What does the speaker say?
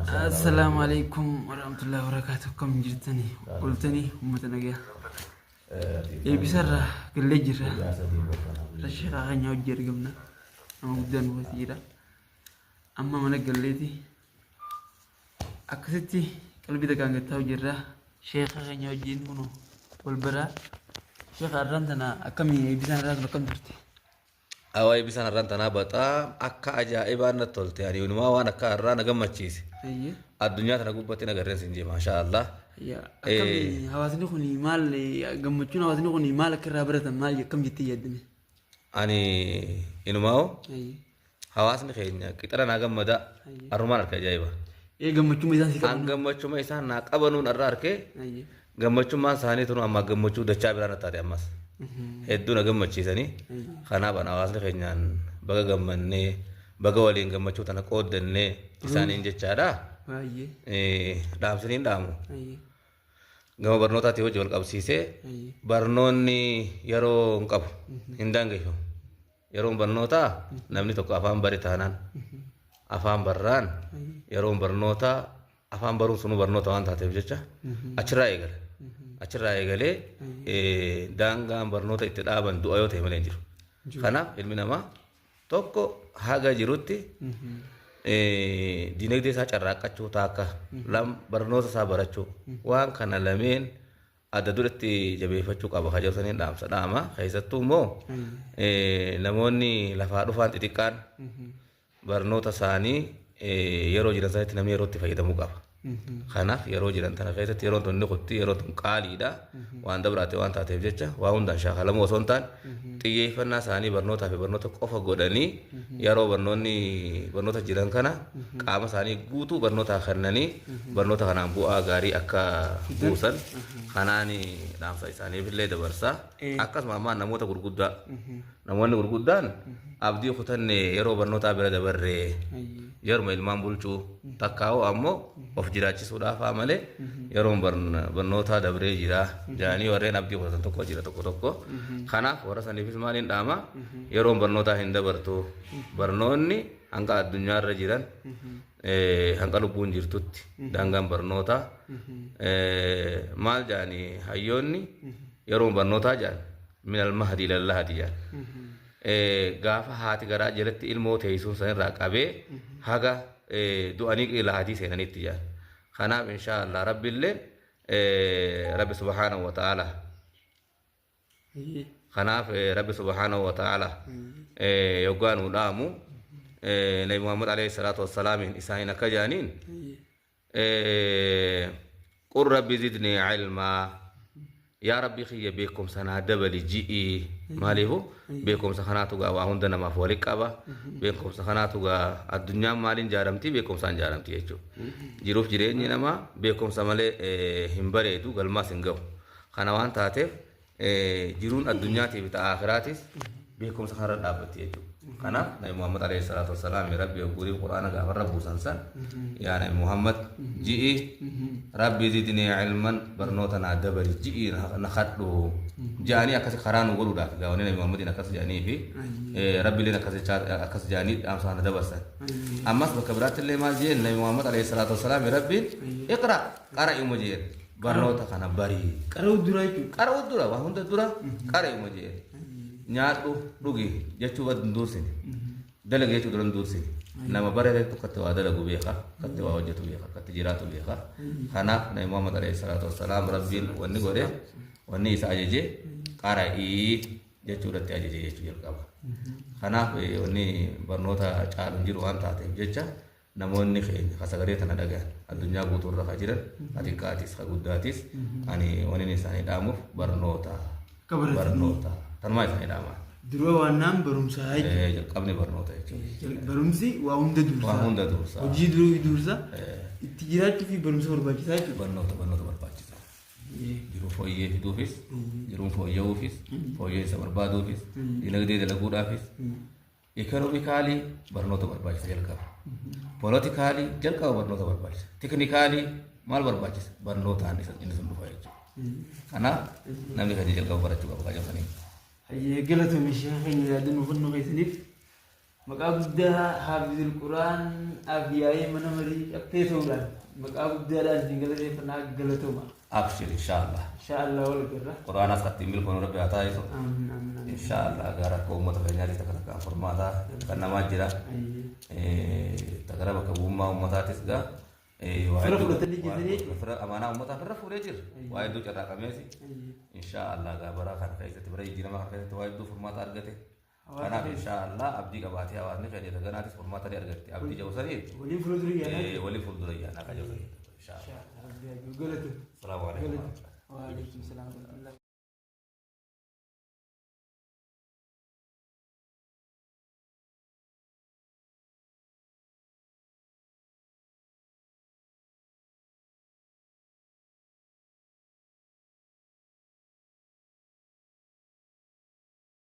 السلام عليكم ورحمة الله وبركاته. كم جرتني قلتني أمتنا جا بسرة كل جرة رشيقة غنيا وجر قمنا أما بدن وثيرة أما من قلتي أكستي قلبي ده كان قتاو جرة شيخة غنيا وجين منو والبرا شيخ أرنتنا أكمي بسان راس بكم درتي awai bisa narantana bata akka ajaiban na tolte yani unuma wana akka arra na gammachisi أيه addunya tana gubbatti na garren sinje masha Allah يا أكمي هوازني خوني مال جمتشون هوازني خوني مال كرابرة مال كم جتي يدني ani inumao أيه hawasni khenya kitara na gammada أيه arman arka ajaiba إيه جمتشون ميزان an سيكون gammachuma isa na qabanun arra arke أيه gammachuma sani tunu amma gammachu dacha birana tare ammas hedduu na gammachiisanii أيه kanaaf an hawaasni keenyaan baga gammannee baga waliin gammachuu tana qooddannee isaaniin jechaadha أيه dhaamsiniin dhaamu أيه gama barnootaatti hojii wal qabsiisee أيه barnoonni yeroo hin qabu hin daangessu yeroon barnootaa namni tokko afaan bari taanaan afaan barraan yeroon barnootaa afaan baruun sunu barnoota waan taateef jecha achirraa eegalee daangaan barnoota itti dhaaban du'a yoo ta'e malee hin jiru. Kanaaf ilmi namaa tokko haga jirutti dinagdee isaa carraaqqachuu taakka barnoota isaa barachuu waan kana lameen adda duratti jabeeffachuu qaba ka jirsaniin dhaamsa dhaama keessattuu immoo namoonni lafaa dhufaan xixiqqaan barnoota isaanii yeroo jiran sanitti namni yerootti fayyadamuu qaba. Kanaaf yeroo jiran tana keessatti yeroon tonni qotti yeroon tun qaaliidha waan dabraate waan taateef jecha waa hundaan shaakalamu osoo hin taane xiyyeeffannaa isaanii barnootaa fi barnoota qofa godhanii yeroo barnoota jiran kana qaama isaanii guutuu barnootaa kennanii barnoota kanaan bu'aa gaarii akka buusan kanaan dhaamsa isaaniif illee dabarsa akkasuma ammaa namoonni gurguddaan abdii kutanne yeroo barnootaa bira dabarree yeruma ilmaan bulchuu takkaa'u ammoo of jiraachisuudhaaf malee yeroon barnootaa dabree jira jaanii warreen abdii kutatan tokko jira tokko kanaaf warra saniifis maaliin dhaama yeroon barnootaa hin dabartu barnoonni hanga addunyaarra jiran hanga lubbuun jirtutti daangaan barnootaa maal jaanii hayyoonni yeroon barnootaa jaan minal mahdi lallahadi jaan gaafa haati garaa jalatti ilmoo teessisuun sanirraa qabee haga du'anii qilaatii seenanitti jaan kanaaf inshaallah rabbiillee rabbi subhaanahu wa ta'ala kanaaf rabbi subhaanahu wa ta'ala yoggaan uu dhaamu nabi muhammad alayhi salaatu wassalaamiin isaaniin akka jaaniin qul rabbi zidni ilmaa yaa rabbi kiyya beekumsa dabali ji'i maaliifu beekumsa kanaatu gaa waa hunda namaaf walitti qaba beekumsa kanaatu gaa addunyaan maaliin jaaramti beekumsaan jaaramti jechuudha jiruuf jireenyi namaa beekumsa malee hin bareedu galmaas hin gahu kana waan taateef jiruun addunyaatiif ta'a akhiraatis beekumsa kanarra dhaabbatti jechuudha kanaaf nabi muhammad alayhi salaatu wassalaam rabbi guurii quraana gaafarra buusan san yaa nabi muhammad ji'i rabbi zidni ilman barnoota naa dabali ji'i na kadhu jaanii akkas karaa nu godhuudhaaf gaawanii nabi muhammadin akkas jaanii fi rabbileen akkas jaanii dhaamsa na dabarsan ammas bakka biraatti illee maal jeen nabi muhammad alayhi salaatu wassalaam rabbiin iqra qara'imu jeen barnoota kana barii qara'u dura waa hunda dura qara'imu jeen nyaadhu dhugi jechuu badin dursini dalaga jechuu duran dursini nama barate tokkotti waa dalagu beeka akkatti waa hojjetu beeka akkatti jiraatu beeka kanaaf nabi muhammad alayhi salaatu wassalaam rabbiin wanni godhe wanni isa ajaje qara'ii jechuudhatti ajaje jechuu jalqaba kanaaf wanni barnoota caalu jiru waan taateef jecha namoonni keenya kasagalee tana dhagaan addunyaa guutuurra ka jiran xiqqaatis ka guddaatis ani wanni isaanii dhaamuuf barnoota tanumaa isaanii dhaamaa dura waannaan barumsaa jalqabni barnoota jechuudha barumsi waa hunda dursa hojii dursa itti jiraachuu fi barumsa barbaachisaa jechuudha barnoota barbaachisaa jiruu fooyyee fiduufis jiruun fooyya'uufis fooyya'insa barbaaduufis dinagdee dalaguudhaafis ikonomikaalii barnoota barbaachisa jalqaba poolotikaalii jalqaba barnoota barbaachisa teknikaalii maal barbaachisa barnootaan inni sun dhufa jechuudha kanaaf namni kan jalqaba barachuu qaba qajeelfanii قلت مشي خيني لادن وفنو غيثنيف مقابل حافظ القرآن أبياي من مري أبتيتولا مقابل دلان جنگل فنا غلطوما أبشر إن شاء الله إن شاء الله والقرة قرآن ختم بالكون ربي عطايته آمين آمين إن شاء الله أجارك قوم تفنيا لي تكلك فرماتا كنا ما جرا تقرب كبوما ومتاتس جا فرق تلي جدني فرق أمانة ومتا فرق فريجر وايدو جرا كميسي إن شاء الله جابرا خان كيسة تبري جينا ما خان كيسة وايدو فرماتا أرجته karena insyaallah abdi kabati awarni kaya dia ganati formata dia argati abdi jauh sari wali fulduriya wali fulduriya nak jauh sari insyaallah insyaallah assalamualaikum warahmatullahi wabarakatuh. Waalaikumsalam.